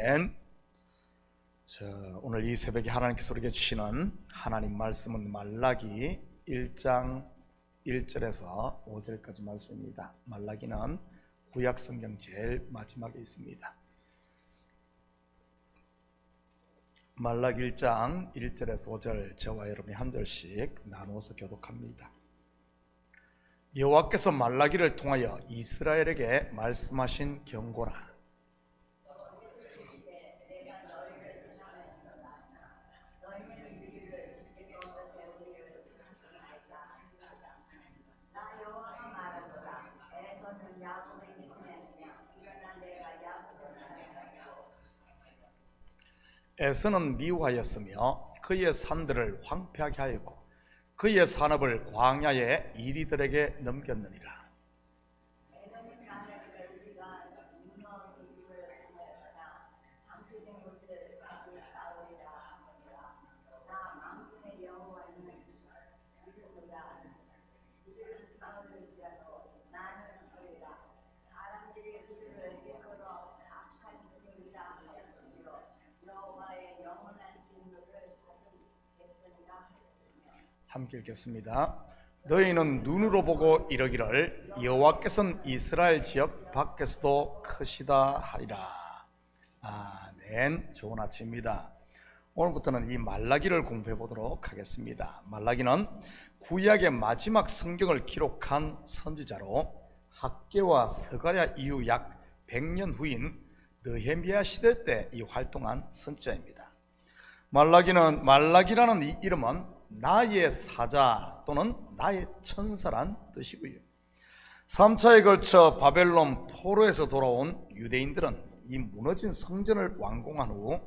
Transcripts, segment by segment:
아멘. 오늘 이 새벽에 하나님께서 우리에게 주시는 하나님 말씀은 말라기 1장 1절에서 5절까지 말씀입니다. 말라기는 구약 성경 제일 마지막에 있습니다. 말라기 1장 1절에서 5절 저와 여러분이 한 절씩 나누어서 교독합니다. 여호와께서 말라기를 통하여 이스라엘에게 말씀하신 경고라. 에서는 미워하였으며 그의 산들을 황폐하게 하였고 그의 산업을 광야의 이리들에게 넘겼느니라. 함께 읽겠습니다. 너희는 눈으로 보고 이르기를 여호와께서는 이스라엘 지역 밖에서도 크시다 하리라. 아멘. 좋은 아침입니다. 오늘부터는 이 말라기를 공부해 보도록 하겠습니다. 말라기는 구약의 마지막 성경을 기록한 선지자로 학개와 스가랴 이후 약 100년 후인 느헤미야 시대 때 이 활동한 선지자입니다. 말라기라는 이 이름은 나의 사자 또는 나의 천사란 뜻이고요. 3차에 걸쳐 바벨론 포로에서 돌아온 유대인들은 이 무너진 성전을 완공한 후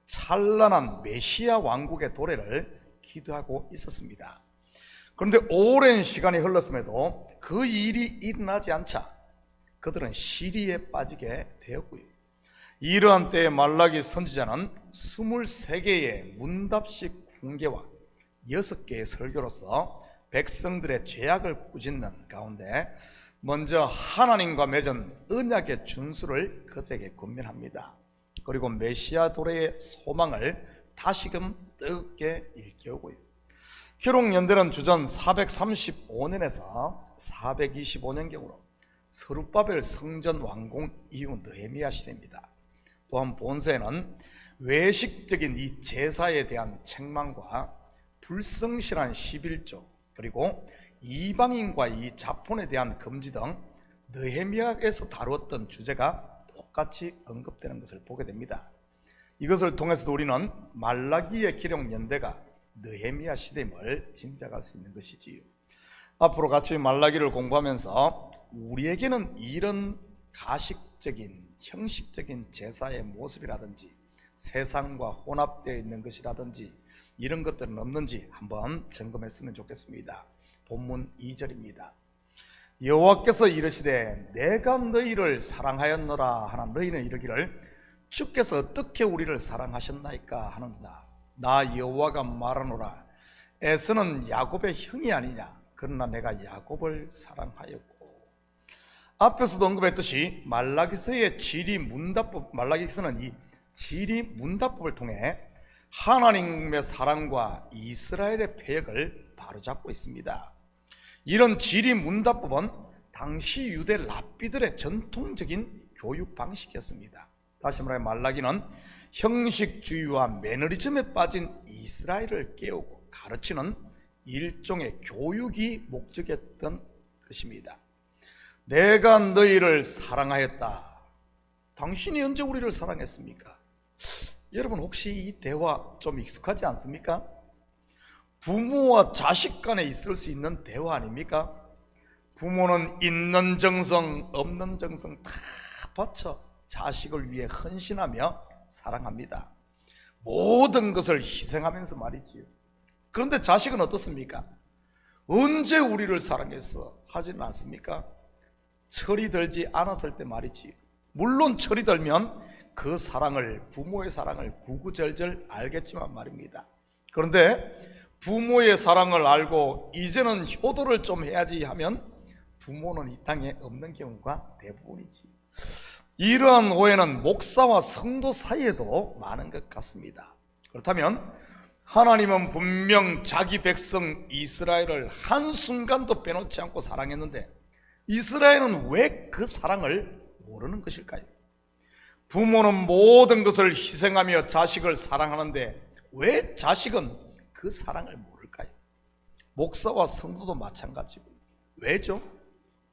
찬란한 메시아 왕국의 도래를 기도하고 있었습니다. 그런데 오랜 시간이 흘렀음에도 그 일이 일어나지 않자 그들은 시리에 빠지게 되었고요. 이러한 때에 말라기 선지자는 23개의 문답식 훈계와 6개의 설교로서 백성들의 죄악을 꾸짖는 가운데 먼저 하나님과 맺은 언약의 준수를 그들에게 권면합니다. 그리고 메시아 도래의 소망을 다시금 뜨겁게 일깨우고요. 기록 연대는 주전 435년에서 425년경으로 스룹바벨 성전 완공 이후 느헤미야 시대입니다. 또한 본서에는 외식적인 이 제사에 대한 책망과 불성실한 11조 그리고 이방인과 이 자본에 대한 금지 등 느헤미야에서 다루었던 주제가 똑같이 언급되는 것을 보게 됩니다. 이것을 통해서도 우리는 말라기의 기록 연대가 느헤미야 시대임을 짐작할 수 있는 것이지요. 앞으로 같이 말라기를 공부하면서 우리에게는 이런 가식적인 형식적인 제사의 모습이라든지 세상과 혼합되어 있는 것이라든지 이런 것들은 없는지 한번 점검했으면 좋겠습니다. 본문 2절입니다. 여호와께서 이르시되 내가 너희를 사랑하였노라 하나 너희는 이르기를 주께서 어떻게 우리를 사랑하셨나이까 하는도다. 나 여호와가 말하노라 에서는 야곱의 형이 아니냐 그러나 내가 야곱을 사랑하였고. 앞에서도 언급했듯이 말라기서의 말라기서는 이 지리 문답법을 통해 하나님의 사랑과 이스라엘의 패역을 바로잡고 있습니다. 이런 지리 문답법은 당시 유대 랍비들의 전통적인 교육 방식이었습니다. 다시 말해 말라기는 형식주의와 매너리즘에 빠진 이스라엘을 깨우고 가르치는 일종의 교육이 목적이었던 것입니다. 내가 너희를 사랑하였다. 당신이 언제 우리를 사랑했습니까? 여러분 혹시 이 대화 좀 익숙하지 않습니까? 부모와 자식 간에 있을 수 있는 대화 아닙니까? 부모는 있는 정성 없는 정성 다 바쳐 자식을 위해 헌신하며 사랑합니다. 모든 것을 희생하면서 말이지요. 그런데 자식은 어떻습니까? 언제 우리를 사랑했어? 하지는 않습니까? 철이 들지 않았을 때 말이지요. 물론 철이 들면 그 사랑을, 부모의 사랑을 구구절절 알겠지만 말입니다. 그런데 부모의 사랑을 알고 이제는 효도를 좀 해야지 하면 부모는 이 땅에 없는 경우가 대부분이지. 이러한 오해는 목사와 성도 사이에도 많은 것 같습니다. 그렇다면 하나님은 분명 자기 백성 이스라엘을 한순간도 빼놓지 않고 사랑했는데 이스라엘은 왜 그 사랑을 모르는 것일까요? 부모는 모든 것을 희생하며 자식을 사랑하는데 왜 자식은 그 사랑을 모를까요? 목사와 성도도 마찬가지고. 왜죠?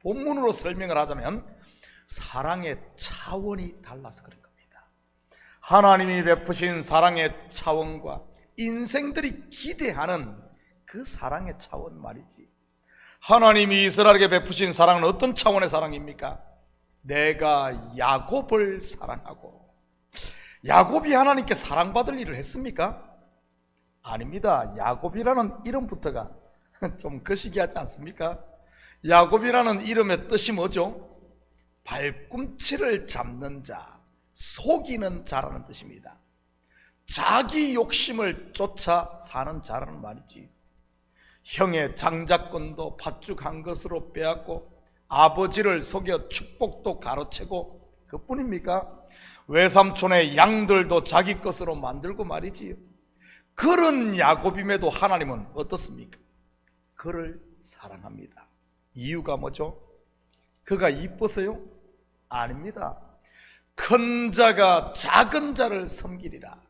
본문으로 설명을 하자면 사랑의 차원이 달라서 그런 겁니다. 하나님이 베푸신 사랑의 차원과 인생들이 기대하는 그 사랑의 차원 말이지. 하나님이 이스라엘에게 베푸신 사랑은 어떤 차원의 사랑입니까? 내가 야곱을 사랑하고. 야곱이 하나님께 사랑받을 일을 했습니까? 아닙니다. 야곱이라는 이름부터가 좀 거시기하지 않습니까? 야곱이라는 이름의 뜻이 뭐죠? 발꿈치를 잡는 자, 속이는 자라는 뜻입니다. 자기 욕심을 쫓아 사는 자라는 말이지. 형의 장자권도 팥죽한 것으로 빼앗고 아버지를 속여 축복도 가로채고 그뿐입니까? 외삼촌의 양들도 자기 것으로 만들고 말이지요. 그런 야곱임에도 하나님은 어떻습니까? 그를 사랑합니다. 이유가 뭐죠? 그가 이뻐서요? 아닙니다. 큰 자가 작은 자를 섬기리라.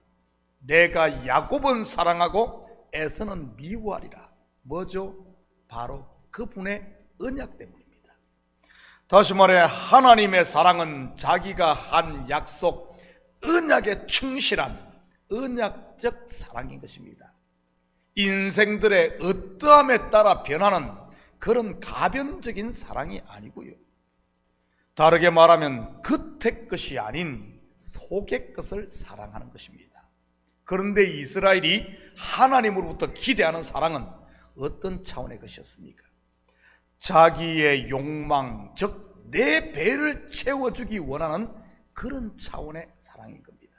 내가 야곱은 사랑하고 에서는 미워하리라. 뭐죠? 바로 그분의 언약 때문입니다. 다시 말해 하나님의 사랑은 자기가 한 약속, 언약에 충실한 언약적 사랑인 것입니다. 인생들의 어떠함에 따라 변하는 그런 가변적인 사랑이 아니고요. 다르게 말하면 겉의 것이 아닌 속의 것을 사랑하는 것입니다. 그런데 이스라엘이 하나님으로부터 기대하는 사랑은 어떤 차원의 것이었습니까? 자기의 욕망, 즉 내 배를 채워주기 원하는 그런 차원의 사랑인 겁니다.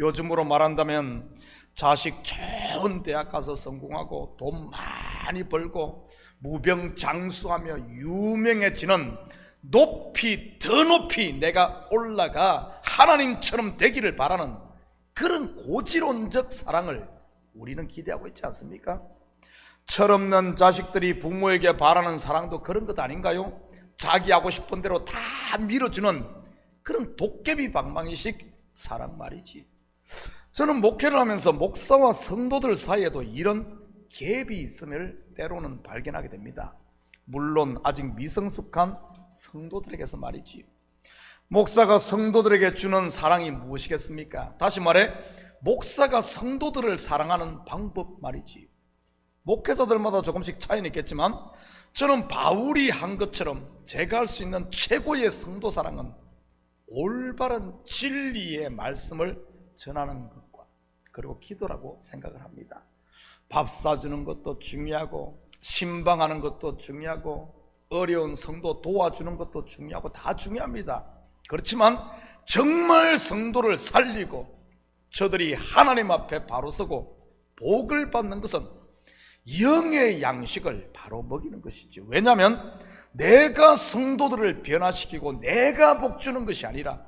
요즘으로 말한다면 자식 좋은 대학 가서 성공하고 돈 많이 벌고 무병장수하며 유명해지는, 높이 더 높이 내가 올라가 하나님처럼 되기를 바라는 그런 고지론적 사랑을 우리는 기대하고 있지 않습니까? 철없는 자식들이 부모에게 바라는 사랑도 그런 것 아닌가요? 자기 하고 싶은 대로 다 밀어주는 그런 도깨비 방망이식 사랑 말이지. 저는 목회를 하면서 목사와 성도들 사이에도 이런 갭이 있음을 때로는 발견하게 됩니다. 물론 아직 미성숙한 성도들에게서 말이지요. 목사가 성도들에게 주는 사랑이 무엇이겠습니까? 다시 말해 목사가 성도들을 사랑하는 방법 말이지요. 목회자들마다 조금씩 차이는 있겠지만 저는 바울이 한 것처럼 제가 할 수 있는 최고의 성도 사랑은 올바른 진리의 말씀을 전하는 것과 그리고 기도라고 생각을 합니다. 밥 사주는 것도 중요하고 신방하는 것도 중요하고 어려운 성도 도와주는 것도 중요하고 다 중요합니다. 그렇지만 정말 성도를 살리고 저들이 하나님 앞에 바로 서고 복을 받는 것은 영의 양식을 바로 먹이는 것이죠. 왜냐하면 내가 성도들을 변화시키고 내가 복 주는 것이 아니라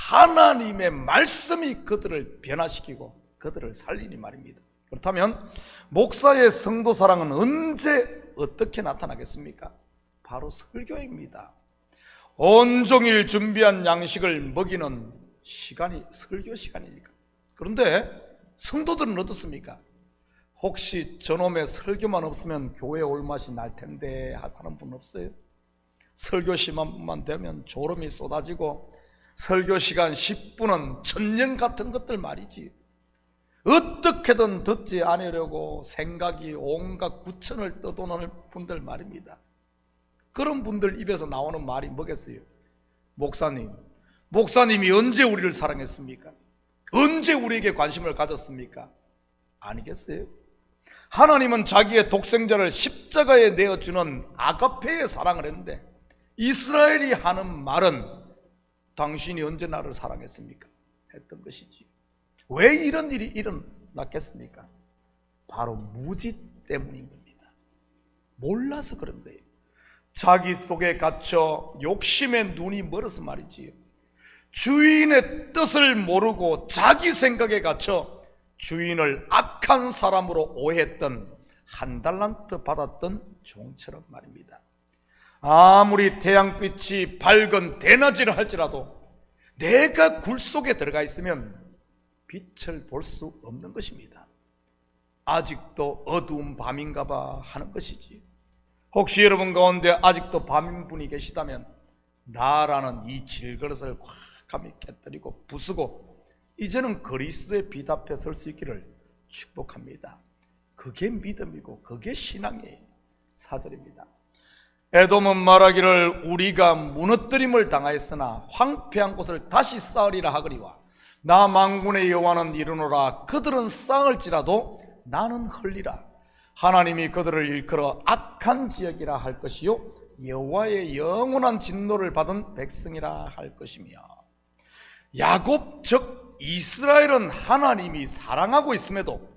하나님의 말씀이 그들을 변화시키고 그들을 살리니 말입니다. 그렇다면 목사의 성도 사랑은 언제 어떻게 나타나겠습니까? 바로 설교입니다. 온종일 준비한 양식을 먹이는 시간이 설교 시간이니까. 그런데 성도들은 어떻습니까? 혹시 저놈의 설교만 없으면 교회 올 맛이 날 텐데 하는 분 없어요? 설교 시간만 되면 졸음이 쏟아지고 설교 시간 10분은 천년 같은 것들 말이지. 어떻게든 듣지 않으려고 생각이 온갖 구천을 떠도는 분들 말입니다. 그런 분들 입에서 나오는 말이 뭐겠어요? 목사님이 언제 우리를 사랑했습니까? 언제 우리에게 관심을 가졌습니까? 아니겠어요? 하나님은 자기의 독생자를 십자가에 내어주는 아가페의 사랑을 했는데 이스라엘이 하는 말은 당신이 언제 나를 사랑했습니까? 했던 것이지. 왜 이런 일이 일어났겠습니까? 바로 무지 때문인 겁니다. 몰라서 그런 거예요. 자기 속에 갇혀 욕심의 눈이 멀어서 말이지요. 주인의 뜻을 모르고 자기 생각에 갇혀 주인을 악한 사람으로 오해했던 한 달란트 받았던 종처럼 말입니다. 아무리 태양빛이 밝은 대낮이라 할지라도 내가 굴 속에 들어가 있으면 빛을 볼 수 없는 것입니다. 아직도 어두운 밤인가 봐 하는 것이지. 혹시 여러분 가운데 아직도 밤인 분이 계시다면 나라는 이 질그릇을 꽉하게 깨뜨리고 부수고 이제는 그리스도의 빛 앞에 설 수 있기를 축복합니다. 그게 믿음이고 그게 신앙의 사절입니다. 에돔은 말하기를 우리가 무너뜨림을 당하였으나 황폐한 곳을 다시 쌓으리라 하거니와 나 만군의 여호와는 이르노라 그들은 쌓을지라도 나는 흘리라. 하나님이 그들을 일컬어 악한 지역이라 할 것이요 여호와의 영원한 진노를 받은 백성이라 할 것이며, 야곱 즉 이스라엘은 하나님이 사랑하고 있음에도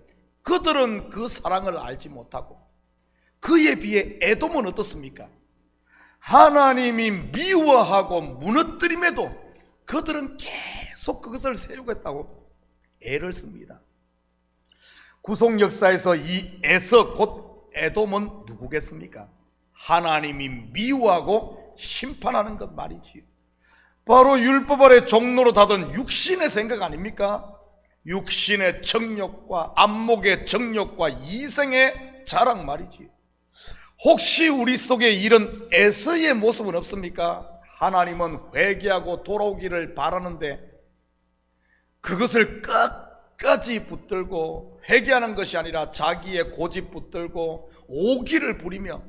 그들은 그 사랑을 알지 못하고, 그에 비해 에돔은 어떻습니까? 하나님이 미워하고 무너뜨림에도 그들은 계속 그것을 세우겠다고 애를 씁니다. 구속 역사에서 이 에서 곧 에돔은 누구겠습니까? 하나님이 미워하고 심판하는 것 말이지요. 바로 율법 아래 종로로 닫은 육신의 생각 아닙니까? 육신의 정욕과 안목의 정욕과 이생의 자랑 말이지요. 혹시 우리 속에 이런 에서의 모습은 없습니까? 하나님은 회개하고 돌아오기를 바라는데 그것을 끝까지 붙들고 회개하는 것이 아니라 자기의 고집 붙들고 오기를 부리며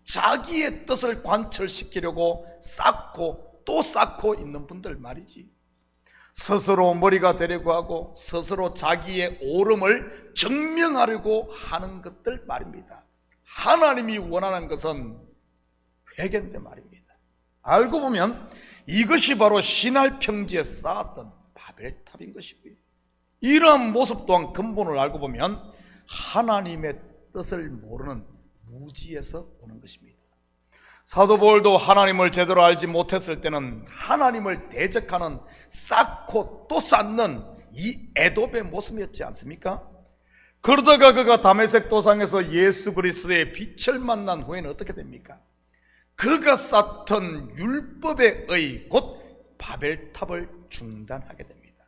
자기의 뜻을 관철시키려고 쌓고 또 쌓고 있는 분들 말이지. 스스로 머리가 되려고 하고 스스로 자기의 옳음을 증명하려고 하는 것들 말입니다. 하나님이 원하는 것은 회개인데 말입니다. 알고 보면 이것이 바로 신할 평지에 쌓았던 바벨탑인 것이고요. 이러한 모습 또한 근본을 알고 보면 하나님의 뜻을 모르는 무지에서 오는 것입니다. 사도 바울도 하나님을 제대로 알지 못했을 때는 하나님을 대적하는 쌓고 또 쌓는 이 에돔의 모습이었지 않습니까? 그러다가 그가 다메섹 도상에서 예수 그리스도의 빛을 만난 후에는 어떻게 됩니까? 그가 쌓던 율법의 의 곧 바벨탑을 중단하게 됩니다.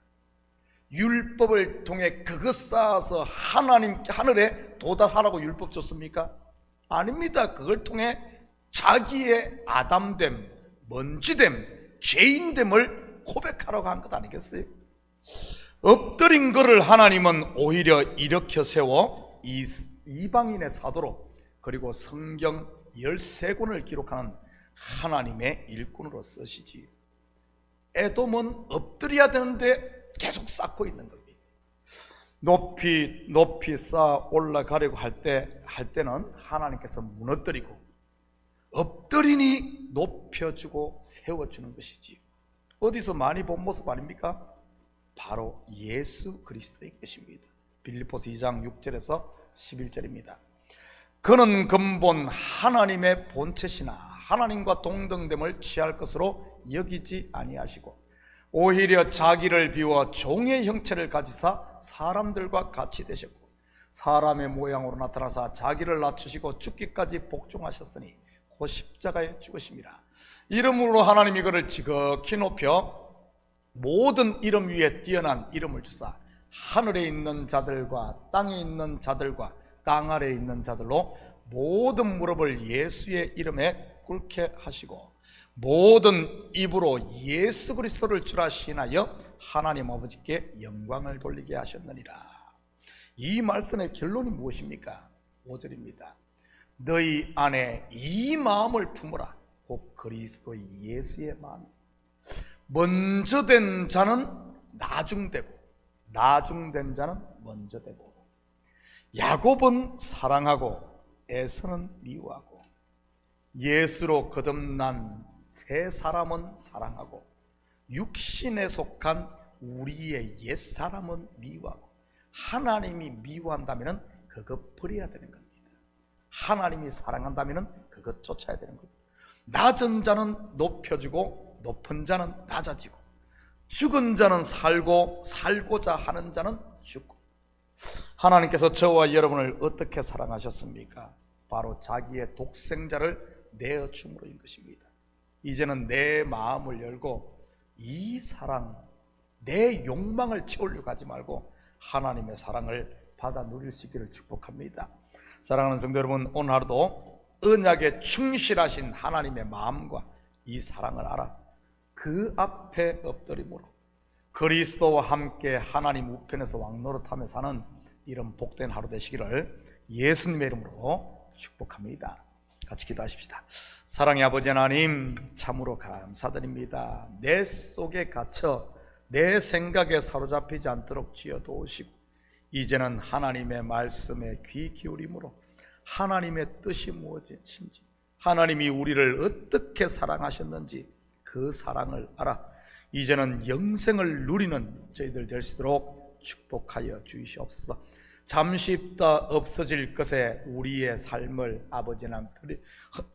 율법을 통해 그것 쌓아서 하늘에 도달하라고 율법 줬습니까? 아닙니다. 그걸 통해 자기의 아담됨, 먼지됨, 죄인됨을 고백하라고 한 것 아니겠어요? 엎드린 그를 하나님은 오히려 일으켜 세워 이방인의 사도로, 그리고 성경 13권을 기록하는 하나님의 일꾼으로 쓰시지. 에돔은 엎드려야 되는데 계속 쌓고 있는 겁니다. 높이 쌓아 올라가려고 할 때는 하나님께서 무너뜨리고, 엎드리니 높여주고 세워주는 것이지. 어디서 많이 본 모습 아닙니까? 바로 예수 그리스도의 것입니다. 빌립보서 2장 6절에서 11절입니다. 그는 근본 하나님의 본체시나 하나님과 동등됨을 취할 것으로 여기지 아니하시고 오히려 자기를 비워 종의 형체를 가지사 사람들과 같이 되셨고 사람의 모양으로 나타나사 자기를 낮추시고 죽기까지 복종하셨으니 곧 십자가에 죽으심이라. 이름으로 하나님이 그를 지극히 높여 모든 이름 위에 뛰어난 이름을 주사 하늘에 있는 자들과 땅에 있는 자들과 땅 아래에 있는 자들로 모든 무릎을 예수의 이름에 꿇게 하시고 모든 입으로 예수 그리스도를 주라 시인하여 하나님 아버지께 영광을 돌리게 하셨느니라. 이 말씀의 결론이 무엇입니까? 5절입니다. 너희 안에 이 마음을 품으라. 곧 그리스도 예수의 마음. 먼저 된 자는 나중되고 나중된 자는 먼저 되고, 야곱은 사랑하고 에서는 미워하고, 예수로 거듭난 새 사람은 사랑하고 육신에 속한 우리의 옛사람은 미워하고, 하나님이 미워한다면 그거 버려야 되는 겁니다. 하나님이 사랑한다면 그것 쫓아야 되는 겁니다. 낮은 자는 높여지고 높은 자는 낮아지고 죽은 자는 살고 살고자 하는 자는 죽고. 하나님께서 저와 여러분을 어떻게 사랑하셨습니까? 바로 자기의 독생자를 내어 줌으로인 것입니다. 이제는 내 마음을 열고 이 사랑, 내 욕망을 채우려고 하지 말고 하나님의 사랑을 받아 누릴 수 있기를 축복합니다. 사랑하는 성도 여러분, 오늘 하루도 언약에 충실하신 하나님의 마음과 이 사랑을 알아 그 앞에 엎드림으로 그리스도와 함께 하나님 우편에서 왕노릇하며 사는 이런 복된 하루 되시기를 예수님의 이름으로 축복합니다. 같이 기도하십시다. 사랑의 아버지 하나님, 참으로 감사드립니다. 내 속에 갇혀 내 생각에 사로잡히지 않도록 지어도우시고 이제는 하나님의 말씀에 귀 기울임으로 하나님의 뜻이 무엇인지, 하나님이 우리를 어떻게 사랑하셨는지 그 사랑을 알아 이제는 영생을 누리는 저희들 될 수 있도록 축복하여 주시옵소서. 잠시 있다 없어질 것에 우리의 삶을 아버지 하나님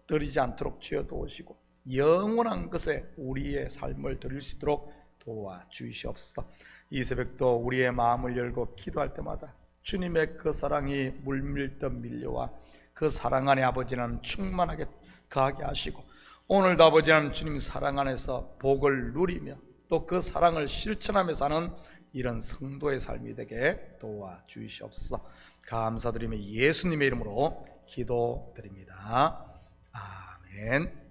드리지 않도록 지어도우시고 영원한 것에 우리의 삶을 드릴 수 있도록 도와주시옵소서. 이 새벽도 우리의 마음을 열고 기도할 때마다 주님의 그 사랑이 물밀듯 밀려와 그 사랑 안에 아버지 하나님 충만하게 거하게 하시고 오늘도 아버지 하나님 주님 사랑 안에서 복을 누리며 또 그 사랑을 실천하며 사는 이런 성도의 삶이 되게 도와주시옵소서. 감사드리며 예수님의 이름으로 기도드립니다. 아멘.